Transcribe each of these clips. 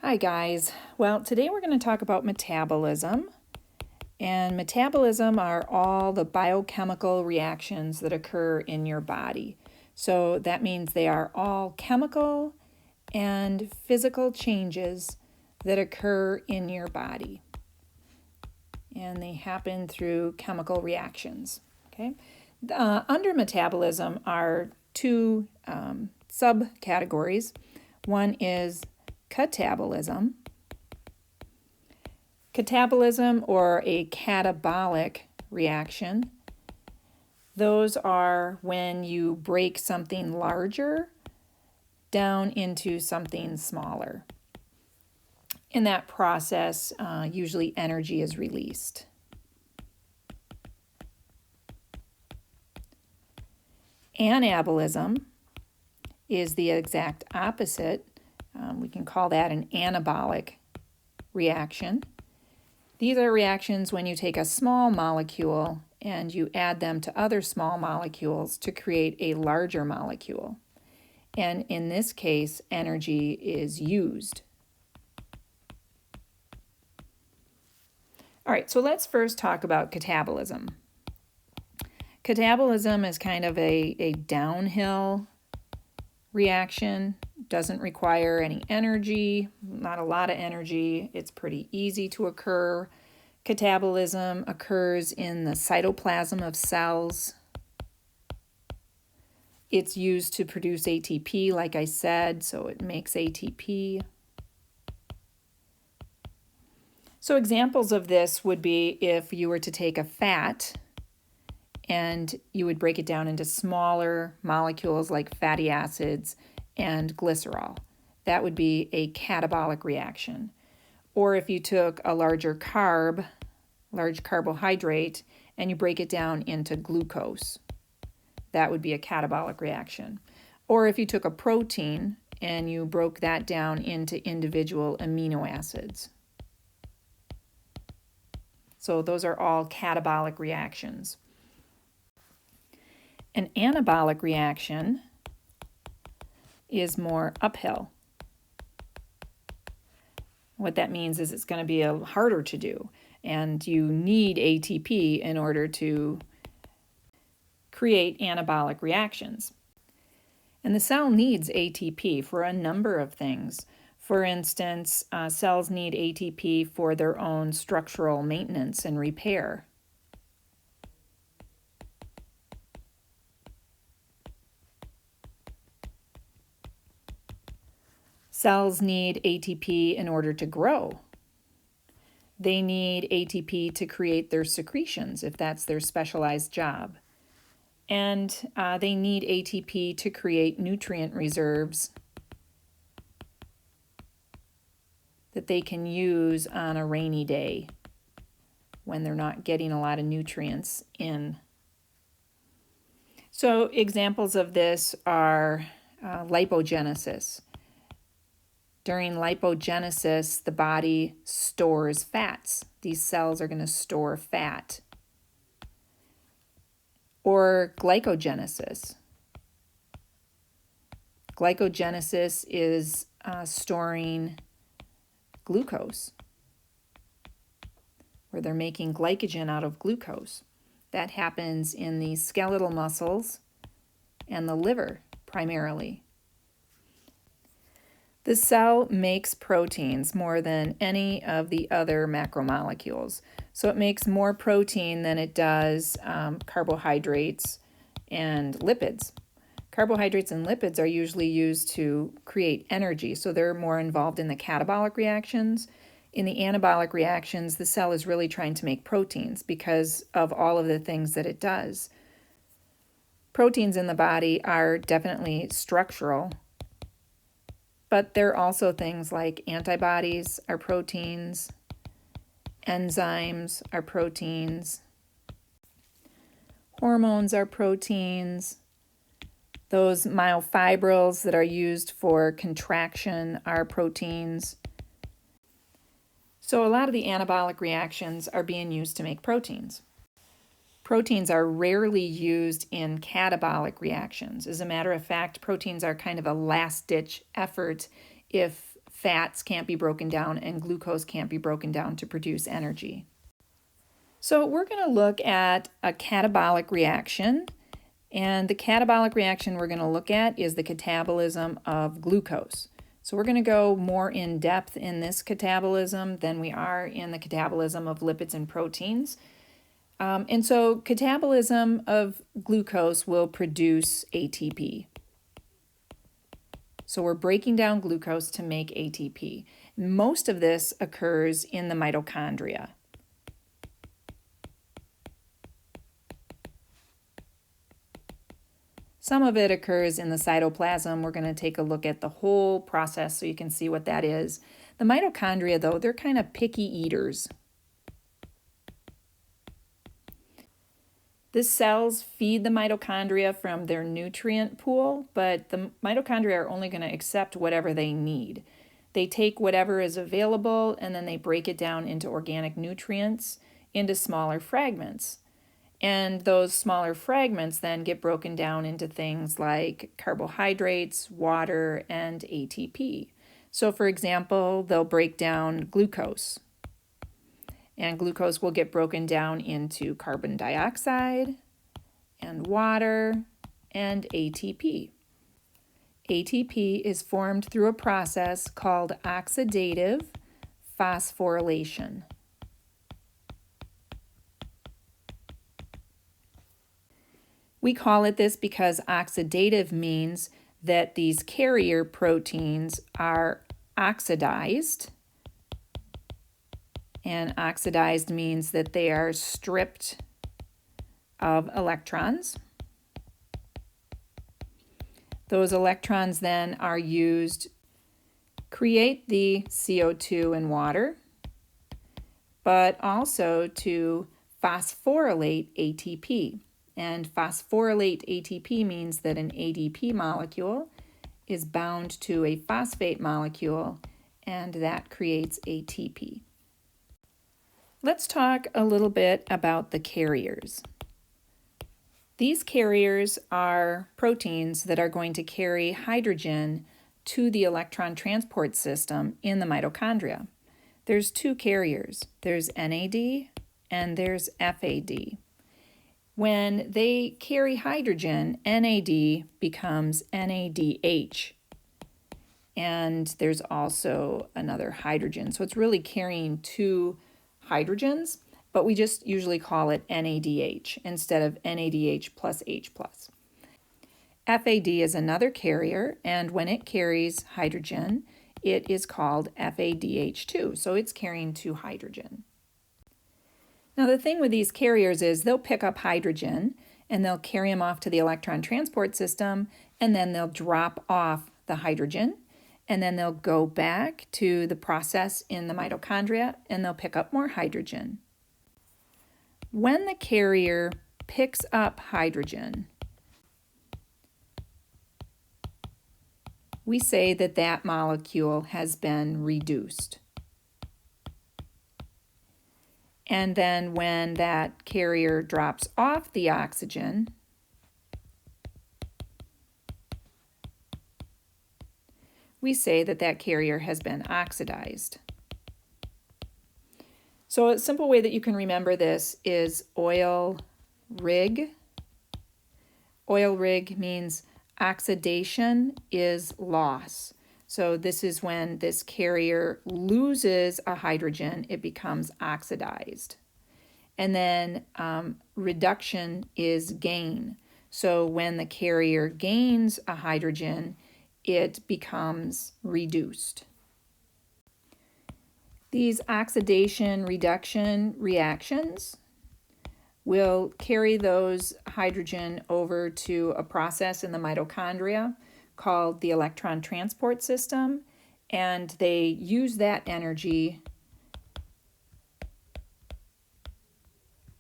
Hi guys. Well, today we're going to talk about metabolism. And metabolism are all the biochemical reactions that occur in your body. So that means they are all chemical and physical changes that occur in your body. And they happen through chemical reactions. Okay. Under metabolism are two subcategories. One is catabolism. Catabolism, or a catabolic reaction, those are when you break something larger down into something smaller. In that process, usually energy is released. Anabolism is the exact opposite. We can call that an anabolic reaction. These are reactions when you take a small molecule and you add them to other small molecules to create a larger molecule. And in this case, energy is used. All right, so let's first talk about catabolism. Catabolism is kind of a downhill reaction. Doesn't require any energy, not a lot of energy. It's pretty easy to occur. Catabolism occurs in the cytoplasm of cells. It's used to produce ATP, like I said, so it makes ATP. So examples of this would be if you were to take a fat and you would break it down into smaller molecules like fatty acids and glycerol. That would be a catabolic reaction. Or if you took a large carbohydrate, and you break it down into glucose, that would be a catabolic reaction. Or if you took a protein and you broke that down into individual amino acids. So those are all catabolic reactions. An anabolic reaction is more uphill. What that means is it's going to be harder to do, and you need ATP in order to create anabolic reactions. And the cell needs ATP for a number of things. For instance, cells need ATP for their own structural maintenance and repair. Cells need ATP in order to grow. They need ATP to create their secretions, if that's their specialized job. And they need ATP to create nutrient reserves that they can use on a rainy day when they're not getting a lot of nutrients in. So examples of this are lipogenesis. During lipogenesis, the body stores fats. These cells are going to store fat. Or glycogenesis. Glycogenesis is storing glucose, where they're making glycogen out of glucose. That happens in the skeletal muscles and the liver primarily. The cell makes proteins more than any of the other macromolecules. So it makes more protein than it does carbohydrates and lipids. Carbohydrates and lipids are usually used to create energy, so they're more involved in the catabolic reactions. In the anabolic reactions, the cell is really trying to make proteins because of all of the things that it does. Proteins in the body are definitely structural, but there are also things like antibodies are proteins, enzymes are proteins, hormones are proteins, those myofibrils that are used for contraction are proteins. So a lot of the anabolic reactions are being used to make proteins. Proteins are rarely used in catabolic reactions. As a matter of fact, proteins are kind of a last-ditch effort if fats can't be broken down and glucose can't be broken down to produce energy. So we're going to look at a catabolic reaction, and the catabolic reaction we're going to look at is the catabolism of glucose. So we're going to go more in depth in this catabolism than we are in the catabolism of lipids and proteins. And so catabolism of glucose will produce ATP. So we're breaking down glucose to make ATP. Most of this occurs in the mitochondria. Some of it occurs in the cytoplasm. We're going to take a look at the whole process so you can see what that is. The mitochondria, though, they're kind of picky eaters. The cells feed the mitochondria from their nutrient pool, but the mitochondria are only going to accept whatever they need. They take whatever is available and then they break it down into organic nutrients into smaller fragments. And those smaller fragments then get broken down into things like carbohydrates, water, and ATP. So for example, they'll break down glucose. And glucose will get broken down into carbon dioxide and water and ATP. ATP is formed through a process called oxidative phosphorylation. We call it this because oxidative means that these carrier proteins are oxidized, and oxidized means that they are stripped of electrons. Those electrons then are used to create the CO2 and water, but also to phosphorylate ATP. And phosphorylate ATP means that an ADP molecule is bound to a phosphate molecule, and that creates ATP. Let's talk a little bit about the carriers. These carriers are proteins that are going to carry hydrogen to the electron transport system in the mitochondria. There's two carriers. There's NAD and there's FAD. When they carry hydrogen, NAD becomes NADH. And there's also another hydrogen. So it's really carrying two hydrogens, but we just usually call it NADH instead of NADH plus H+. FAD is another carrier, and when it carries hydrogen, it is called FADH2. So it's carrying two hydrogen. Now the thing with these carriers is they'll pick up hydrogen and they'll carry them off to the electron transport system, and then they'll drop off the hydrogen, and then they'll go back to the process in the mitochondria and they'll pick up more hydrogen. When the carrier picks up hydrogen, we say that that molecule has been reduced. And then when that carrier drops off the oxygen, we say that that carrier has been oxidized. So a simple way that you can remember this is oil rig. Oil rig means oxidation is loss. So this is when this carrier loses a hydrogen, it becomes oxidized. And then reduction is gain. So when the carrier gains a hydrogen, it becomes reduced. These oxidation-reduction reactions will carry those hydrogen over to a process in the mitochondria called the electron transport system, and they use that energy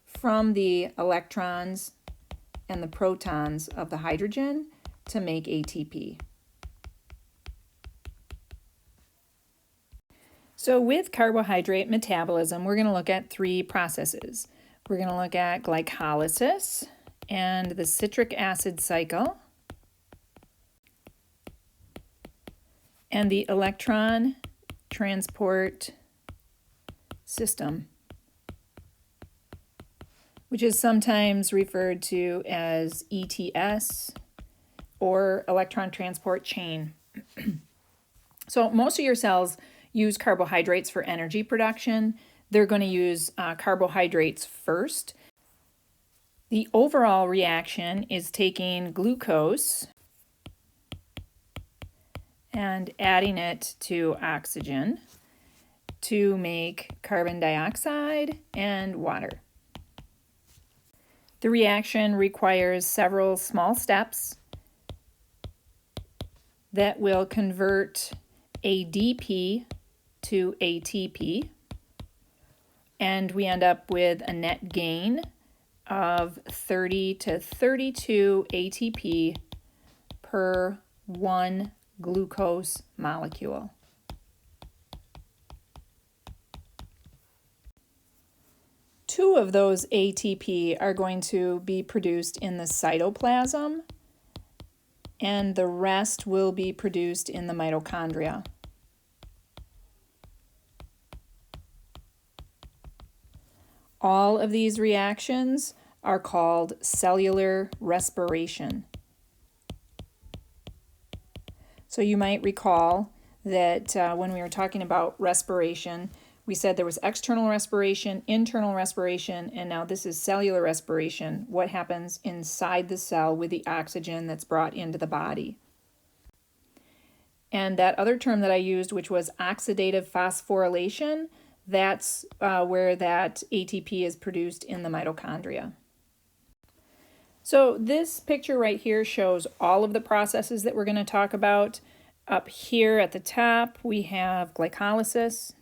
from the electrons and the protons of the hydrogen to make ATP. So with carbohydrate metabolism, we're going to look at three processes. We're going to look at glycolysis and the citric acid cycle, and the electron transport system, which is sometimes referred to as ETS or electron transport chain. So most of your cells use carbohydrates for energy production. They're going to use carbohydrates first. The overall reaction is taking glucose and adding it to oxygen to make carbon dioxide and water. The reaction requires several small steps that will convert ADP to ATP, and we end up with a net gain of 30 to 32 ATP per 1 glucose molecule. Two of those ATP are going to be produced in the cytoplasm, and the rest will be produced in the mitochondria. All of these reactions are called cellular respiration. So you might recall that when we were talking about respiration, we said there was external respiration, internal respiration, and now this is cellular respiration, what happens inside the cell with the oxygen that's brought into the body. And that other term that I used, which was oxidative phosphorylation, that's where that ATP is produced in the mitochondria. So this picture right here shows all of the processes that we're going to talk about. Up here at the top, we have glycolysis.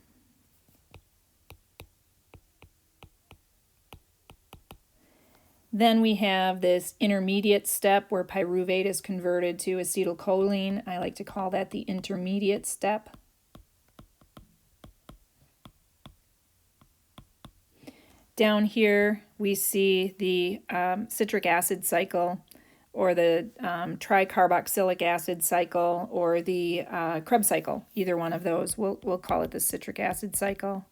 Then we have this intermediate step where pyruvate is converted to acetylcholine. I like to call that the intermediate step. Down here we see the citric acid cycle, or the tricarboxylic acid cycle, or the Krebs cycle. Either one of those. We'll call it the citric acid cycle.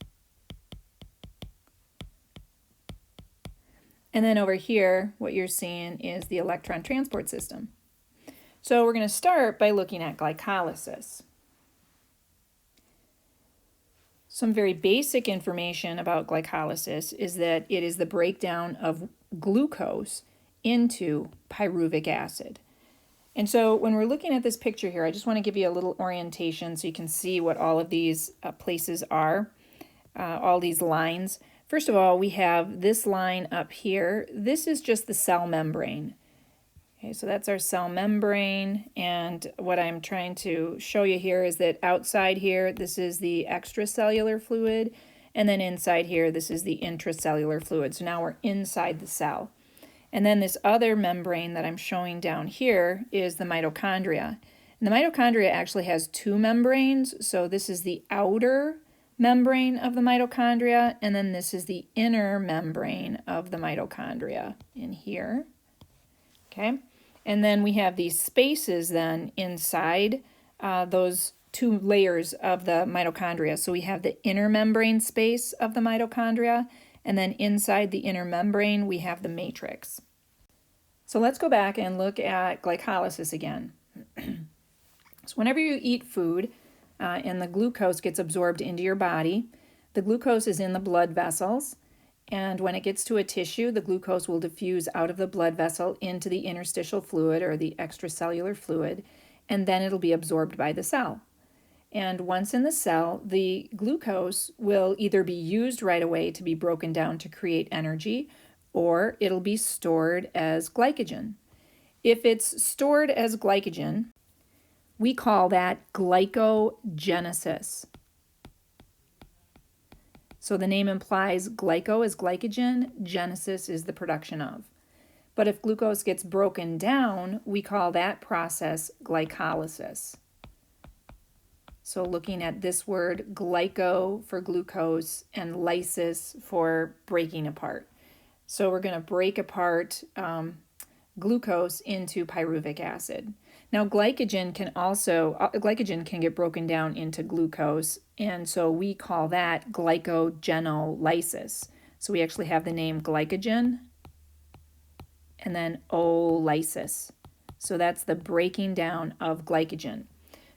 And then over here, what you're seeing is the electron transport system. So we're going to start by looking at glycolysis. Some very basic information about glycolysis is that it is the breakdown of glucose into pyruvic acid. And so when we're looking at this picture here, I just want to give you a little orientation so you can see what all of these places are, all these lines. First of all, we have this line up here. This is just the cell membrane. Okay, so that's our cell membrane, and what I'm trying to show you here is that outside here, this is the extracellular fluid, and then inside here, this is the intracellular fluid. So now we're inside the cell. And then this other membrane that I'm showing down here is the mitochondria. And the mitochondria actually has two membranes, so this is the outer membrane of the mitochondria, and then this is the inner membrane of the mitochondria in here. Okay, and then we have these spaces then inside those two layers of the mitochondria. So we have the inner membrane space of the mitochondria, and then inside the inner membrane we have the matrix. So let's go back and look at glycolysis again. So whenever you eat food and the glucose gets absorbed into your body, the glucose is in the blood vessels, and when it gets to a tissue, the glucose will diffuse out of the blood vessel into the interstitial fluid or the extracellular fluid, and then it'll be absorbed by the cell. And once in the cell, the glucose will either be used right away to be broken down to create energy, or it'll be stored as glycogen. If it's stored as glycogen, we call that glycogenesis. So the name implies glyco is glycogen, genesis is the production of. But if glucose gets broken down, we call that process glycolysis. So looking at this word, glyco for glucose and lysis for breaking apart. So we're going to break apart glucose into pyruvic acid. Now, glycogen can get broken down into glucose, and so we call that glycogenolysis. So we actually have the name glycogen and then olysis. So that's the breaking down of glycogen.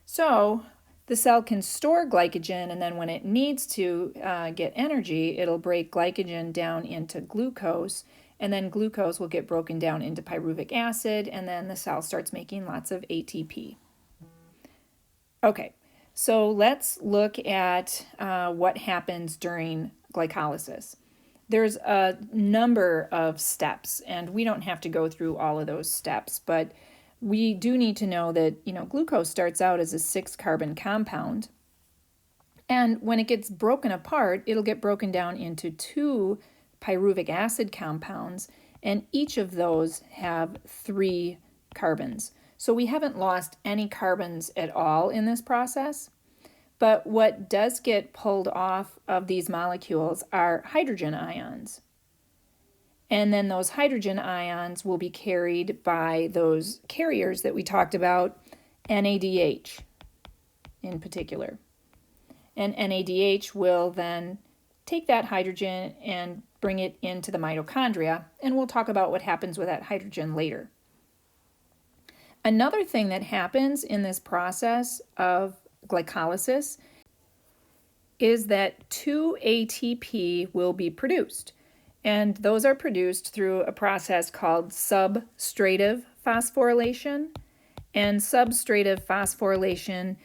So the cell can store glycogen, and then when it needs to get energy, it'll break glycogen down into glucose, and then glucose will get broken down into pyruvic acid, and then the cell starts making lots of ATP. Okay, so let's look at what happens during glycolysis. There's a number of steps, and we don't have to go through all of those steps, but we do need to know that, glucose starts out as a 6-carbon compound, and when it gets broken apart, it'll get broken down into 2 pyruvic acid compounds, and each of those have 3 carbons. So we haven't lost any carbons at all in this process. But what does get pulled off of these molecules are hydrogen ions. And then those hydrogen ions will be carried by those carriers that we talked about, NADH in particular. And NADH will then take that hydrogen and bring it into the mitochondria, and we'll talk about what happens with that hydrogen later. Another thing that happens in this process of glycolysis is that 2 ATP will be produced, and those are produced through a process called substrative phosphorylation. And substrative phosphorylation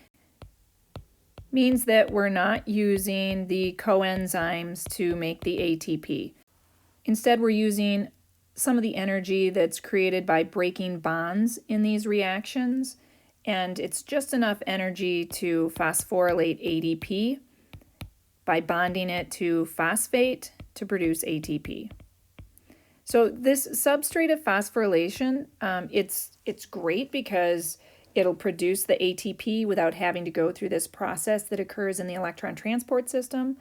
means that we're not using the coenzymes to make the ATP. Instead, we're using some of the energy that's created by breaking bonds in these reactions, and it's just enough energy to phosphorylate ADP by bonding it to phosphate to produce ATP. So this substrative phosphorylation, it's great because it'll produce the ATP without having to go through this process that occurs in the electron transport system.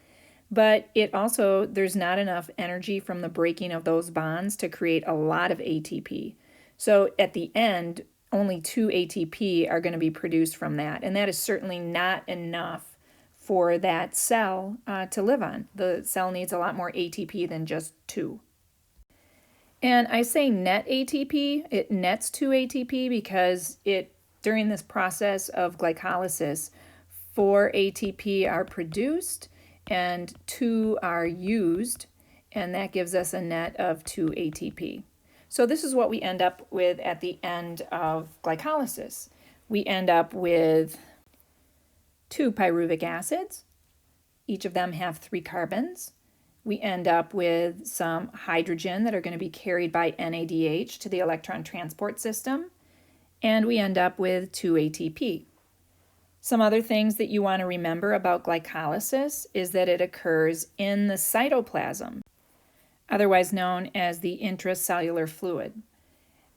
But there's not enough energy from the breaking of those bonds to create a lot of ATP. So at the end, only 2 ATP are going to be produced from that. And that is certainly not enough for that cell to live on. The cell needs a lot more ATP than just 2. And I say net ATP, it nets 2 ATP because during this process of glycolysis, 4 ATP are produced and 2 are used, and that gives us a net of 2 ATP. So this is what we end up with at the end of glycolysis. We end up with 2 pyruvic acids. Each of them have 3 carbons. We end up with some hydrogen that are going to be carried by NADH to the electron transport system. And we end up with 2 ATP. Some other things that you want to remember about glycolysis is that it occurs in the cytoplasm, otherwise known as the intracellular fluid.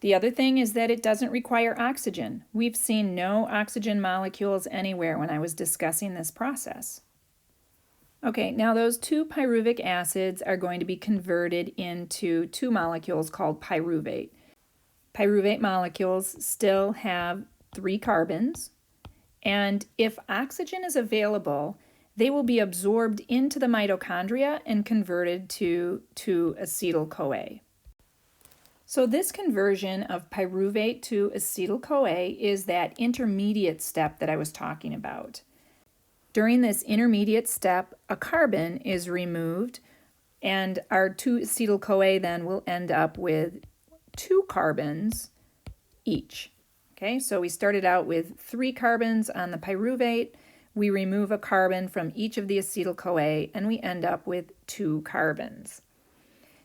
The other thing is that it doesn't require oxygen. We've seen no oxygen molecules anywhere when I was discussing this process. Okay, now those 2 pyruvic acids are going to be converted into 2 molecules called pyruvate. Pyruvate molecules still have 3 carbons, and if oxygen is available, they will be absorbed into the mitochondria and converted to acetyl-CoA. So this conversion of pyruvate to acetyl-CoA is that intermediate step that I was talking about. During this intermediate step, a carbon is removed, and our 2-acetyl-CoA then will end up with 2 carbons each. Okay, so we started out with 3 carbons on the pyruvate. We remove a carbon from each of the acetyl-CoA, and we end up with 2 carbons.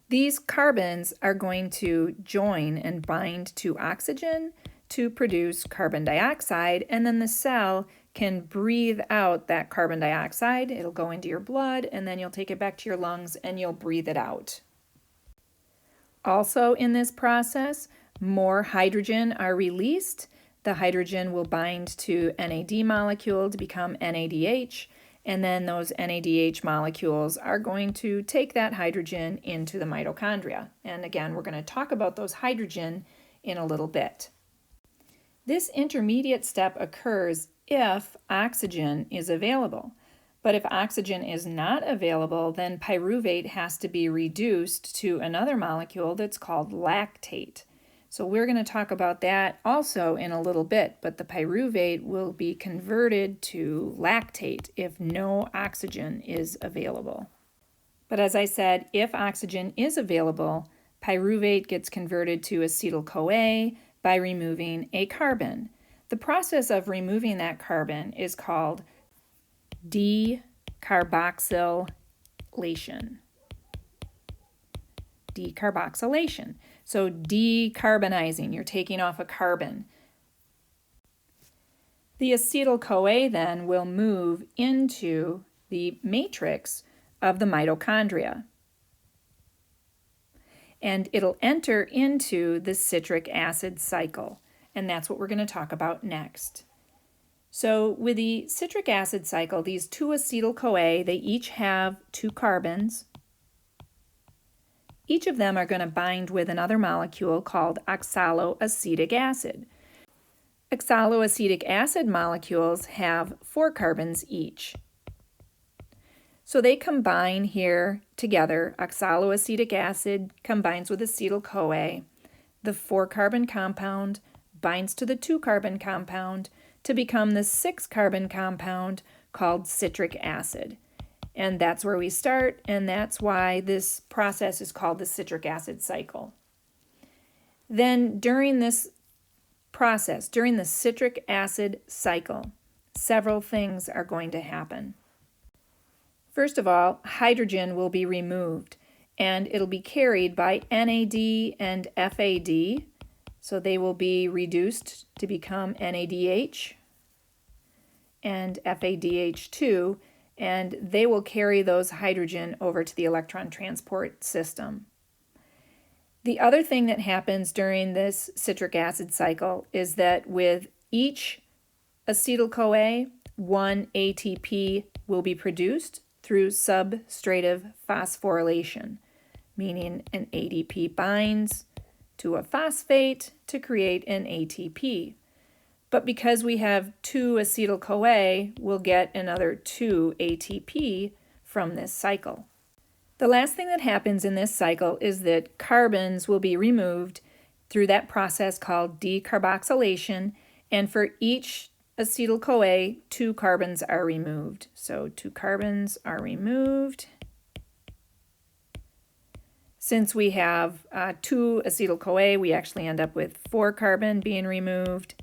These carbons are going to join and bind to oxygen to produce carbon dioxide, and then the cell can breathe out that carbon dioxide. It'll go into your blood, and then you'll take it back to your lungs and you'll breathe it out. Also in this process, more hydrogen are released. The hydrogen will bind to NAD molecule to become NADH, and then those NADH molecules are going to take that hydrogen into the mitochondria. And again, we're going to talk about those hydrogen in a little bit. This intermediate step occurs if oxygen is available. But if oxygen is not available, then pyruvate has to be reduced to another molecule that's called lactate. So we're going to talk about that also in a little bit, but the pyruvate will be converted to lactate if no oxygen is available. But as I said, if oxygen is available, pyruvate gets converted to acetyl-CoA by removing a carbon. The process of removing that carbon is called decarboxylation. Decarboxylation. So decarbonizing, you're taking off a carbon. The acetyl-CoA then will move into the matrix of the mitochondria. And it'll enter into the citric acid cycle. And that's what we're going to talk about next. So with the citric acid cycle, these two acetyl-CoA, they each have two carbons. Each of them are going to bind with another molecule called oxaloacetic acid. Oxaloacetic acid molecules have 4 carbons each. So they combine here together. Oxaloacetic acid combines with acetyl-CoA. The 4-carbon compound binds to the 2-carbon compound to become the 6-carbon compound called citric acid. And that's where we start, and that's why this process is called the citric acid cycle. Then during this process, during the citric acid cycle, several things are going to happen. First of all, hydrogen will be removed, and it'll be carried by NAD and FAD. So they will be reduced to become NADH and FADH2, and they will carry those hydrogen over to the electron transport system. The other thing that happens during this citric acid cycle is that with each acetyl-CoA, 1 ATP will be produced through substrative phosphorylation, meaning an ADP binds to a phosphate to create an ATP. But because we have 2 acetyl-CoA, we'll get another 2 ATP from this cycle. The last thing that happens in this cycle is that carbons will be removed through that process called decarboxylation, and for each acetyl-CoA, 2 carbons are removed. So 2 carbons are removed. Since we have 2 acetyl-CoA, we actually end up with 4 carbon being removed.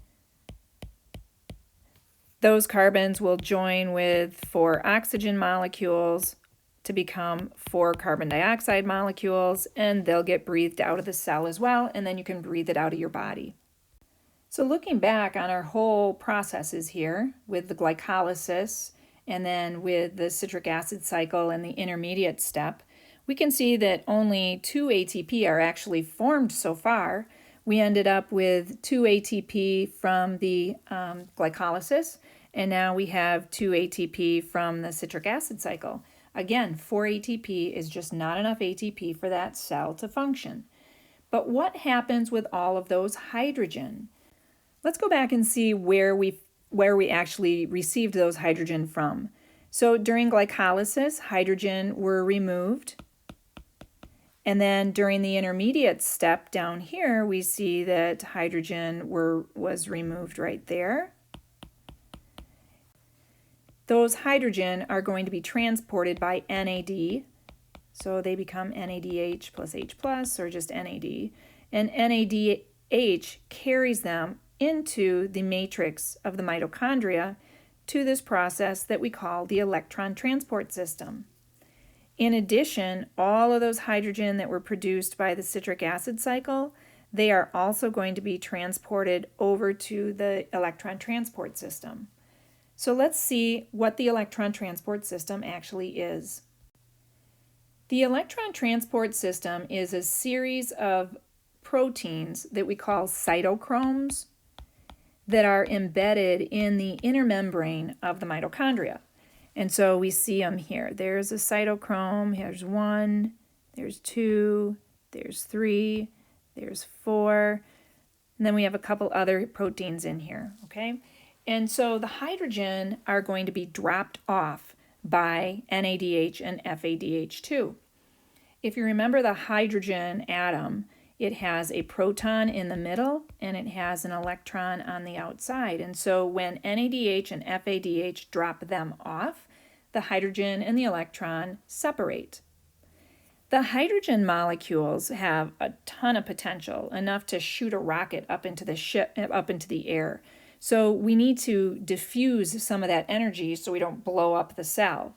Those carbons will join with 4 oxygen molecules to become 4 carbon dioxide molecules, and they'll get breathed out of the cell as well, and then you can breathe it out of your body. So looking back on our whole processes here with the glycolysis and then with the citric acid cycle and the intermediate step, we can see that only 2 ATP are actually formed so far. We ended up with 2 ATP from the glycolysis, and now we have 2 ATP from the citric acid cycle. Again, 4 ATP is just not enough ATP for that cell to function. But what happens with all of those hydrogen? Let's go back and see where we actually received those hydrogen from. So during glycolysis, hydrogen were removed. And then during the intermediate step down here, we see that hydrogen was removed right there. Those hydrogen are going to be transported by NAD. So they become NADH plus H plus, or just NAD. And NADH carries them into the matrix of the mitochondria to this process that we call the electron transport system. In addition, all of those hydrogen that were produced by the citric acid cycle, they are also going to be transported over to the electron transport system. So let's see what the electron transport system actually is. The electron transport system is a series of proteins that we call cytochromes that are embedded in the inner membrane of the mitochondria. And so we see them here. There's a cytochrome, here's 1, there's 2, there's 3, there's 4. And then we have a couple other proteins in here, okay? And so the hydrogen are going to be dropped off by NADH and FADH2. If you remember the hydrogen atom, it has a proton in the middle and it has an electron on the outside. And so when NADH and FADH drop them off, the hydrogen and the electron separate. The hydrogen molecules have a ton of potential, enough to shoot a rocket up into the air. So we need to diffuse some of that energy so we don't blow up the cell.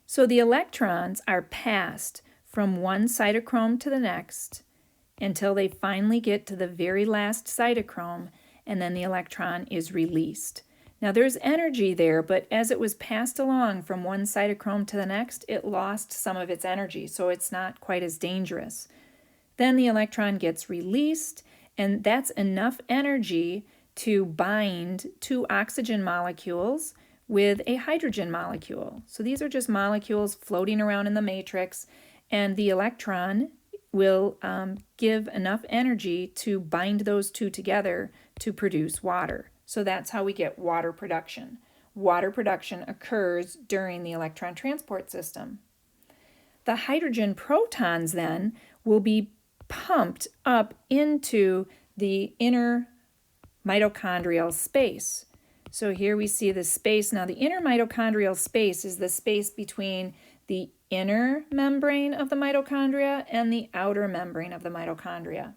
So the electrons are passed from one cytochrome to the next until they finally get to the very last cytochrome, and then the electron is released. Now there's energy there, but as it was passed along from one cytochrome to the next, it lost some of its energy, so it's not quite as dangerous. Then the electron gets released, and that's enough energy to bind two oxygen molecules with a hydrogen molecule. So these are just molecules floating around in the matrix, and the electron will give enough energy to bind those two together to produce water. So that's how we get water production. Water production occurs during the electron transport system. The hydrogen protons then will be pumped up into the inner mitochondrial space. So here we see the space. Now the inner mitochondrial space is the space between the inner membrane of the mitochondria and the outer membrane of the mitochondria.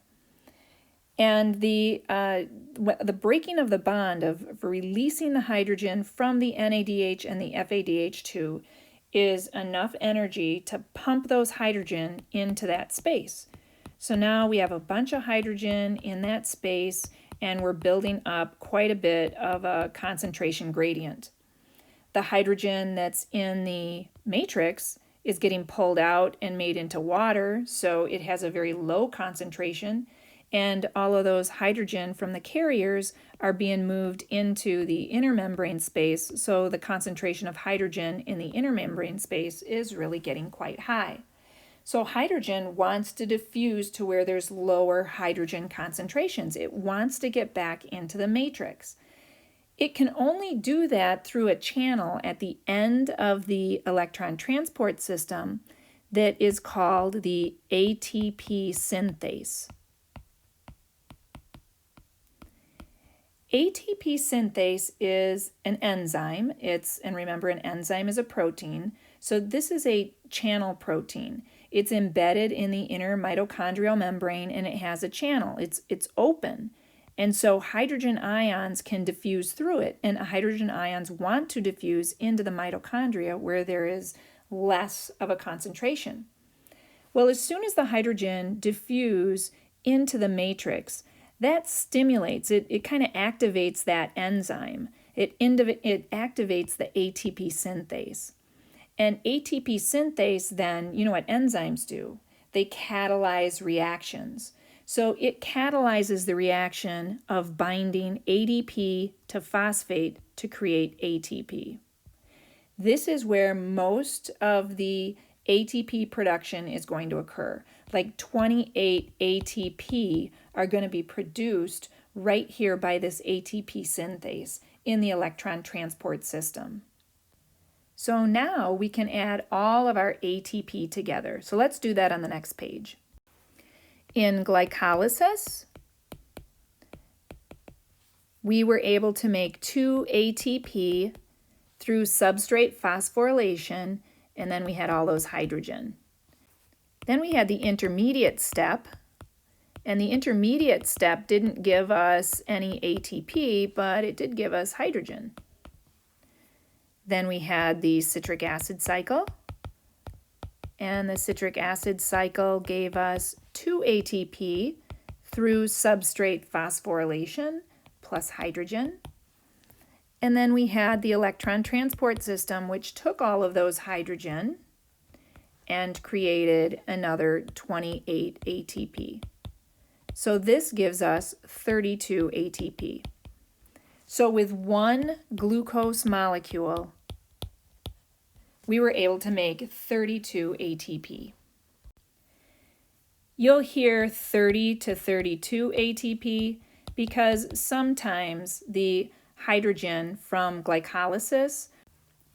And the breaking of the bond of releasing the hydrogen from the NADH and the FADH2 is enough energy to pump those hydrogen into that space. So now we have a bunch of hydrogen in that space, and we're building up quite a bit of a concentration gradient. The hydrogen that's in the matrix is getting pulled out and made into water, so it has a very low concentration, and all of those hydrogen from the carriers are being moved into the inner membrane space, so the concentration of hydrogen in the inner membrane space is really getting quite high. So hydrogen wants to diffuse to where there's lower hydrogen concentrations. It wants to get back into the matrix. It can only do that through a channel at the end of the electron transport system that is called the ATP synthase. ATP synthase is an enzyme. And remember, an enzyme is a protein. So this is a channel protein. It's embedded in the inner mitochondrial membrane, and it has a channel. It's open. And so hydrogen ions can diffuse through it, and hydrogen ions want to diffuse into the mitochondria where there is less of a concentration. Well, as soon as the hydrogen diffuse into the matrix, that stimulates, it kind of activates that enzyme. It activates the ATP synthase. And ATP synthase then, you know what enzymes do? They catalyze reactions. So it catalyzes the reaction of binding ADP to phosphate to create ATP. This is where most of the ATP production is going to occur. Like 28 ATP are going to be produced right here by this ATP synthase in the electron transport system. So now we can add all of our ATP together. So let's do that on the next page. In glycolysis, we were able to make 2 ATP through substrate phosphorylation, and then we had all those hydrogen. Then we had the intermediate step, and the intermediate step didn't give us any ATP, but it did give us hydrogen. Then we had the citric acid cycle, and the citric acid cycle gave us 2 ATP through substrate phosphorylation plus hydrogen. And then we had the electron transport system, which took all of those hydrogen and created another 28 ATP. So this gives us 32 ATP. So with one glucose molecule, we were able to make 32 ATP. You'll hear 30 to 32 ATP because sometimes the hydrogen from glycolysis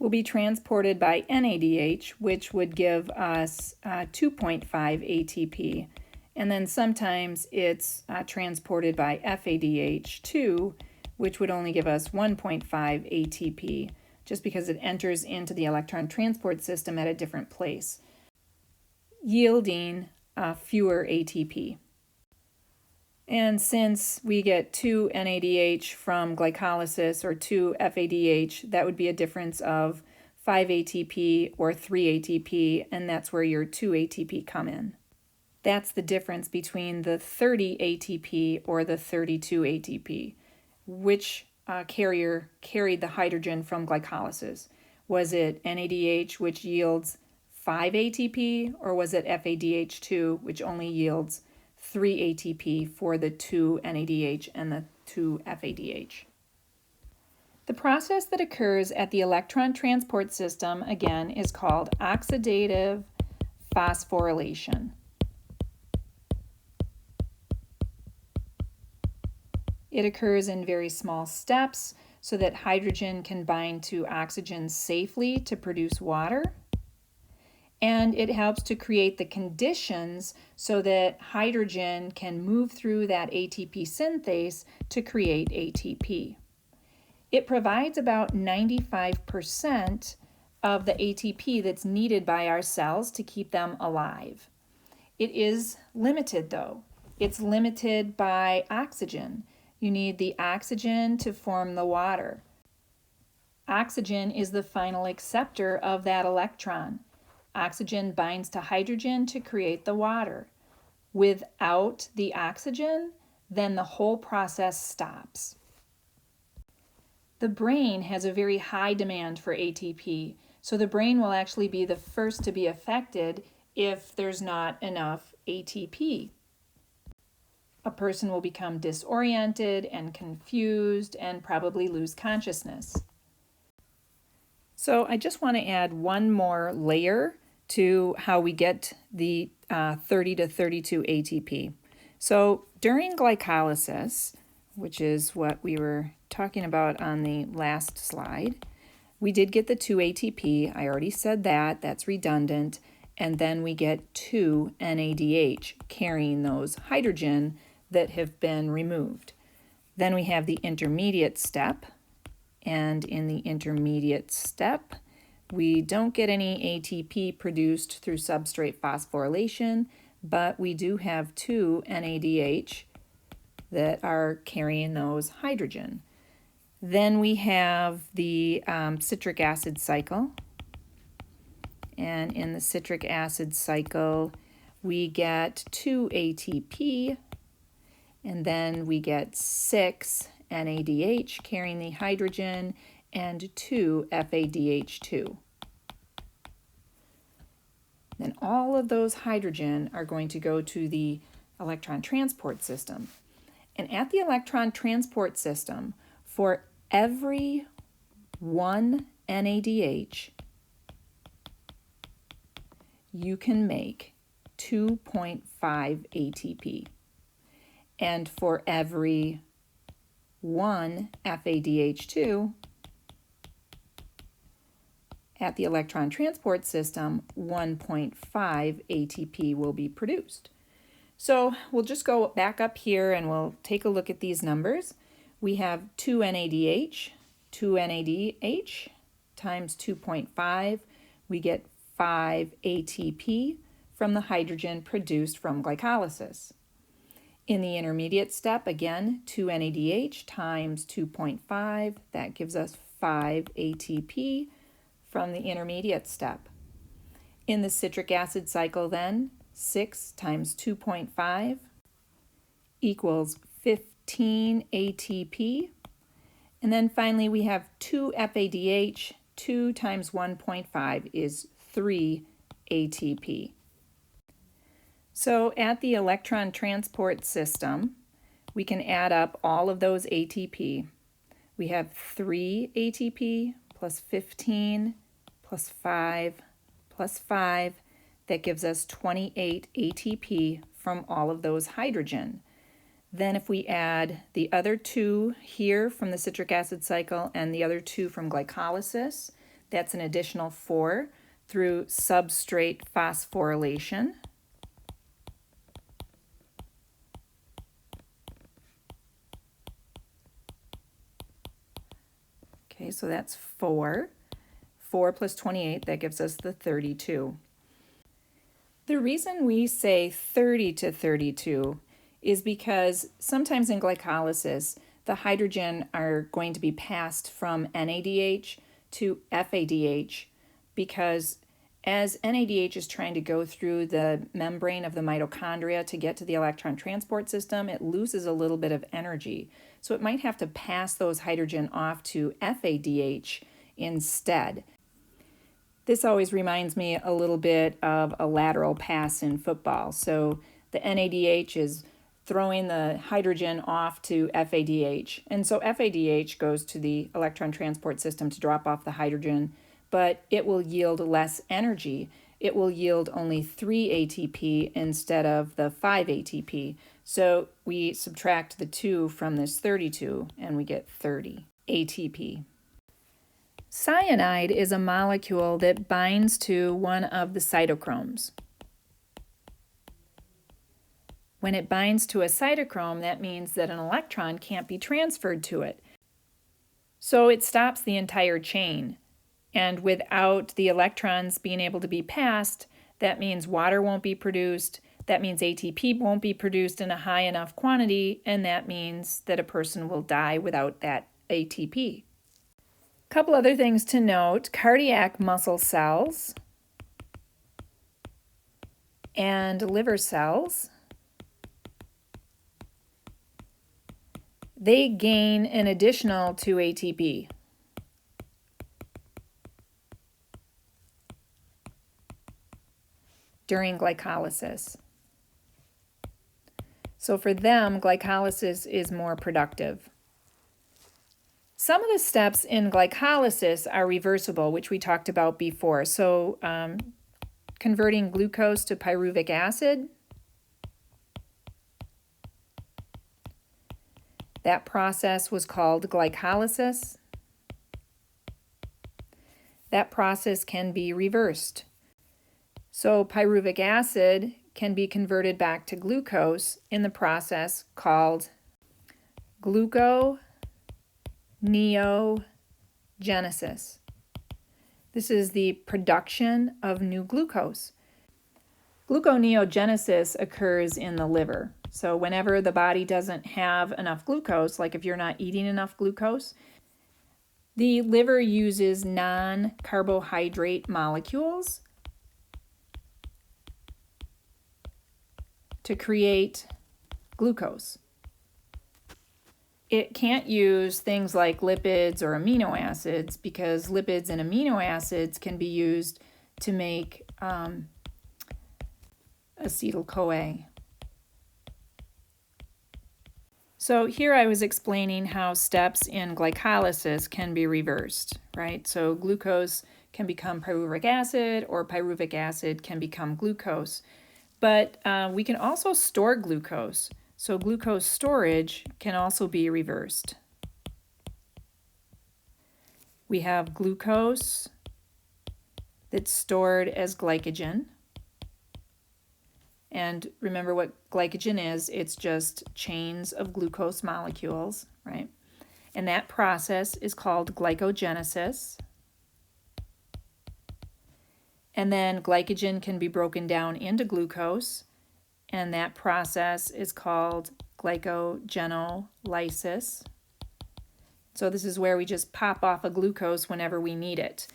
will be transported by NADH, which would give us 2.5 ATP. And then sometimes it's transported by FADH2, which would only give us 1.5 ATP, just because it enters into the electron transport system at a different place, yielding fewer ATP. And since we get 2 NADH from glycolysis or 2 FADH, that would be a difference of 5 ATP or 3 ATP, and that's where your 2 ATP come in. That's the difference between the 30 ATP or the 32 ATP. Which carrier carried the hydrogen from glycolysis? Was it NADH, which yields 5 ATP, or was it FADH2, which only yields 3 ATP for the 2 NADH and the 2 FADH? The process that occurs at the electron transport system, again, is called oxidative phosphorylation. It occurs in very small steps so that hydrogen can bind to oxygen safely to produce water. And it helps to create the conditions so that hydrogen can move through that ATP synthase to create ATP. It provides about 95% of the ATP that's needed by our cells to keep them alive. It is limited though. It's limited by oxygen. You need the oxygen to form the water. Oxygen is the final acceptor of that electron. Oxygen binds to hydrogen to create the water. Without the oxygen, then the whole process stops. The brain has a very high demand for ATP, so the brain will actually be the first to be affected if there's not enough ATP. A person will become disoriented and confused and probably lose consciousness. So I just want to add one more layer to how we get the 30 to 32 ATP. So during glycolysis, which is what we were talking about on the last slide, we did get the 2 ATP. I already said that. That's redundant. And then we get 2 NADH carrying those hydrogen that have been removed. Then we have the intermediate step, and in the intermediate step, we don't get any ATP produced through substrate phosphorylation, but we do have 2 NADH that are carrying those hydrogen. Then we have the citric acid cycle, and in the citric acid cycle, we get 2 ATP, and then we get 6 NADH carrying the hydrogen and 2 FADH2. Then all of those hydrogen are going to go to the electron transport system. And at the electron transport system, for every 1 NADH, you can make 2.5 ATP. And for every 1 FADH2, at the electron transport system, 1.5 ATP will be produced. So we'll just go back up here and we'll take a look at these numbers. We have 2 NADH, 2 NADH times 2.5. We get 5 ATP from the hydrogen produced from glycolysis. In the intermediate step, again, 2 NADH times 2.5. That gives us 5 ATP from the intermediate step. In the citric acid cycle then, 6 times 2.5 equals 15 ATP. And then finally we have 2 FADH, 2 times 1.5 is 3 ATP. So at the electron transport system, we can add up all of those ATP. We have 3 ATP plus 15 plus 5 plus 5. That gives us 28 ATP from all of those hydrogen. Then if we add the other 2 here from the citric acid cycle and the other 2 from glycolysis, that's an additional 4 through substrate phosphorylation. Okay, so that's 4. 4 plus 28, that gives us the 32. The reason we say 30 to 32 is because sometimes in glycolysis, the hydrogen are going to be passed from NADH to FADH, because as NADH is trying to go through the membrane of the mitochondria to get to the electron transport system, it loses a little bit of energy. So it might have to pass those hydrogen off to FADH instead. This always reminds me a little bit of a lateral pass in football. So the NADH is throwing the hydrogen off to FADH. And so FADH goes to the electron transport system to drop off the hydrogen, but it will yield less energy. It will yield only 3 ATP instead of the 5 ATP. So we subtract the 2 from this 32 and we get 30 ATP. Cyanide is a molecule that binds to one of the cytochromes. When it binds to a cytochrome, that means that an electron can't be transferred to it. So it stops the entire chain. And without the electrons being able to be passed, that means water won't be produced, that means ATP won't be produced in a high enough quantity, and that means that a person will die without that ATP. A couple other things to note: cardiac muscle cells and liver cells, they gain an additional 2 ATP. During glycolysis. So for them, glycolysis is more productive. Some of the steps in glycolysis are reversible, which we talked about before. So converting glucose to pyruvic acid, that process was called glycolysis. That process can be reversed. So pyruvic acid can be converted back to glucose in the process called gluconeogenesis. This is the production of new glucose. Gluconeogenesis occurs in the liver. So whenever the body doesn't have enough glucose, like if you're not eating enough glucose, the liver uses non-carbohydrate molecules to create glucose. It can't use things like lipids or amino acids because lipids and amino acids can be used to make acetyl-CoA. So here I was explaining how steps in glycolysis can be reversed, right? So glucose can become pyruvic acid, or pyruvic acid can become glucose. But we can also store glucose. So glucose storage can also be reversed. We have glucose that's stored as glycogen. And remember what glycogen is. It's just chains of glucose molecules, right? And that process is called glycogenesis. And then glycogen can be broken down into glucose, and that process is called glycogenolysis. So this is where we just pop off a glucose whenever we need it.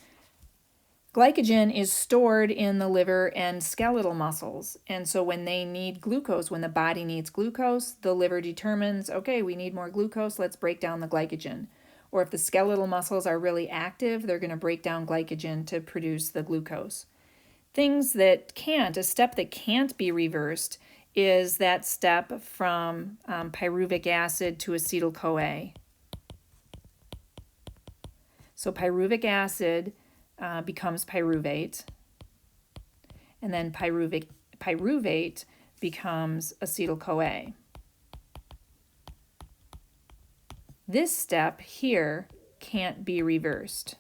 Glycogen is stored in the liver and skeletal muscles, and so when they need glucose, when the body needs glucose, the liver determines, okay, we need more glucose, let's break down the glycogen. Or if the skeletal muscles are really active, they're going to break down glycogen to produce the glucose. Things that can't, a step that can't be reversed is that step from pyruvic acid to acetyl-CoA. So pyruvic acid becomes pyruvate, and then pyruvate becomes acetyl-CoA. This step here can't be reversed.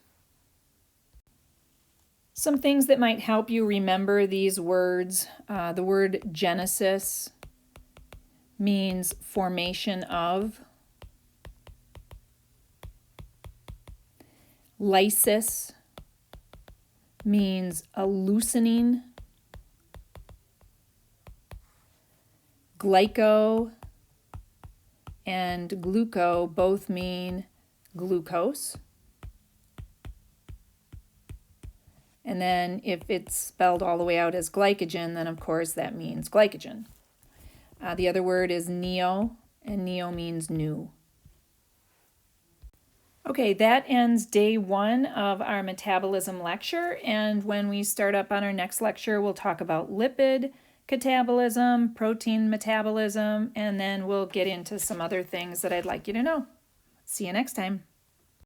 Some things that might help you remember these words. The word genesis means formation of. Lysis means a loosening. Glyco and gluco both mean glucose. And then if it's spelled all the way out as glycogen, then of course that means glycogen. The other word is neo, and neo means new. Okay, that ends day 1 of our metabolism lecture, and when we start up on our next lecture, we'll talk about lipid catabolism, protein metabolism, and then we'll get into some other things that I'd like you to know. See you next time.